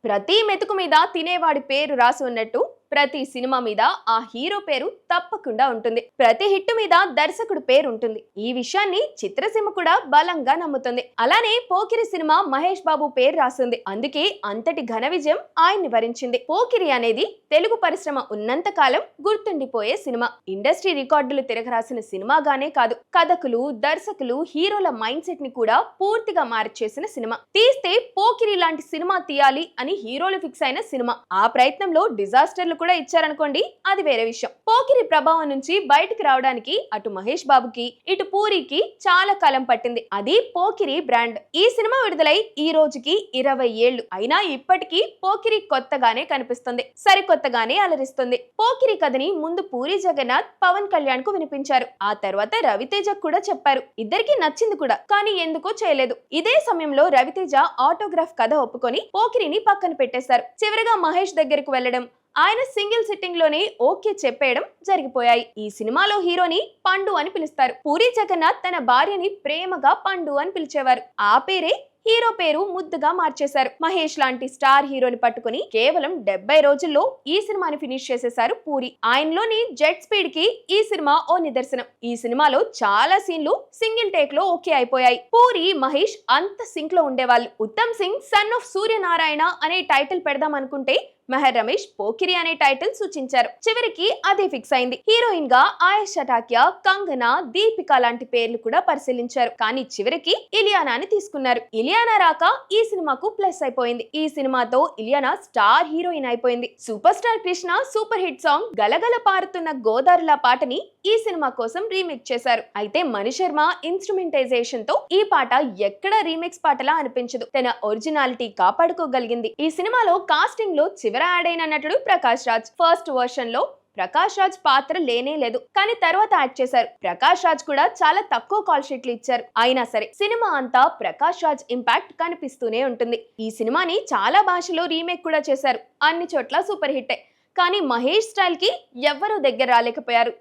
ప్రతి మెతుకు మీద తినేవాడి పేరు రాసి ఉన్నట్టు ప్రతి సినిమా మీద ఆ హీరో పేరు తప్పకుండా ఉంటుంది. ప్రతి హిట్ మీద దర్శకుడు పేరు ఉంటుంది. ఈ విషయాన్ని చిత్రసీమ కూడా బలంగా నమ్ముతుంది. అలానే పోకిరి సినిమా మహేష్ బాబు పేరు రాసింది. అందుకే అంతటి ఘన విజయం ఆయన్ని వరించింది. పోకిరి అనేది తెలుగు పరిశ్రమ ఉన్నంత కాలం గుర్తుండిపోయే సినిమా. ఇండస్ట్రీ రికార్డులు తిరగరాసిన సినిమాగానే కాదు, కథకులు, దర్శకులు, హీరోల మైండ్ సెట్ ని కూడా పూర్తిగా మార్చేసిన సినిమా. తీస్తే పోకిరి లాంటి సినిమా తీయాలి అని హీరోలు ఫిక్స్ అయిన సినిమా. ఆ ప్రయత్నంలో డిజాస్టర్లు కూడా ఇచ్చారనుకోండి, అది వేరే విషయం. పోకిరి ప్రభావం నుంచి బయటికి రావడానికి అటు మహేష్ బాబుకి ఇటు పూరికి చాలా కాలం పట్టింది. అది పోకిరి బ్రాండ్. ఈ సినిమా విడుదలై ఈ రోజుకి 20 ఏళ్లు అయినా ఇప్పటికీ పోకిరి కొత్తగానే కనిపిస్తుంది, సరికొత్తగానే అలరిస్తుంది. పోకిరి కథని ముందు పూరి జగన్నాథ్ పవన్ కళ్యాణ్ కు వినిపించారు. ఆ తర్వాత రవితేజ కూడా చెప్పారు. ఇద్దరికి నచ్చింది కూడా, కానీ ఎందుకో చేయలేదు. ఇదే సమయంలో రవితేజ ఆటోగ్రాఫ్ కథ ఒప్పుకొని పోకిరిని పక్కన పెట్టేశారు. చివరిగా మహేష్ దగ్గరకు వెళ్లడం, ఆయన సింగిల్ సిట్టింగ్ లోనే ఓకే చెప్పేయడం జరిగిపోయాయి. ఈ సినిమాలో హీరోని పండు అని పిలుస్తారు. పూరి జగన్నాథ్ తన భార్యని ప్రేమగా పండు అని పిలిచేవారు. ఆ పేరే హీరో పేరు ముద్దుగా మార్చేశారు. మహేష్ లాంటి స్టార్ హీరోని పట్టుకుని కేవలం 70 రోజుల్లో ఈ సినిమాని ఫినిష్ చేసేశారు పూరి. ఆయనలోని జెట్ స్పీడ్ కి ఈ సినిమా ఓ నిదర్శనం. ఈ సినిమాలో చాలా సీన్లు సింగిల్ టేక్ లో ఓకే అయిపోయాయి. పూరి, మహేష్ అంత సింక్ లో ఉండేవాళ్ళు. ఉత్తమ్ సింగ్ సన్ ఆఫ్ సూర్యనారాయణ అనే టైటిల్ పెడదాం అనుకుంటే మెహర్ రమేష్ పోకిరి అనే టైటిల్ సూచించారు. చివరికి అదే ఫిక్స్ అయింది. హీరోయిన్ గా ఆయేషా టాకియా, కంగనా, దీపిక లాంటి పేర్లు కూడా పరిశీలించారు. కానీ చివరికి ఇలియానాని తీసుకున్నారు. ఇలియానా రాక ఈ సినిమాకు ప్లస్ అయిపోయింది. ఈ సినిమాతో ఇలియానా స్టార్ హీరోయిన్ అయిపోయింది. Super star Krishna super hit song గలగల పారుతున్న గోదావరిలా పాటని ఈ సినిమా కోసం రీమేక్ చేశారు. అయితే మణి శర్మ ఇన్స్ట్రుమెంటైజేషన్ తో ఈ పాట ఎక్కడ రీమిక్స్ పాటలా అనిపించదు. తన ఒరిజినాలిటీ కాపాడుకోగలిగింది. ఈ సినిమాలో కాస్టింగ్ లో చివర యాడ్ అయిన నటుడు ప్రకాష్ రాజ్. ఫస్ట్ వర్షన్ లో ప్రకాష్ రాజ్ పాత్ర లేనే లేదు, కానీ తర్వాత యాడ్ చేశారు. ప్రకాష్ రాజ్ కూడా చాలా తక్కువ కాల్ షీట్లు ఇచ్చారు. అయినా సరే సినిమా అంతా ప్రకాష్ రాజ్ ఇంపాక్ట్ కనిపిస్తూనే ఉంటుంది. ఈ సినిమాని చాలా భాషలో రీమేక్ కూడా చేశారు. అన్ని చోట్ల సూపర్ హిట్టే. కానీ మహేష్ స్టైల్ కి ఎవ్వరూ దగ్గర రాలేకపోయారు.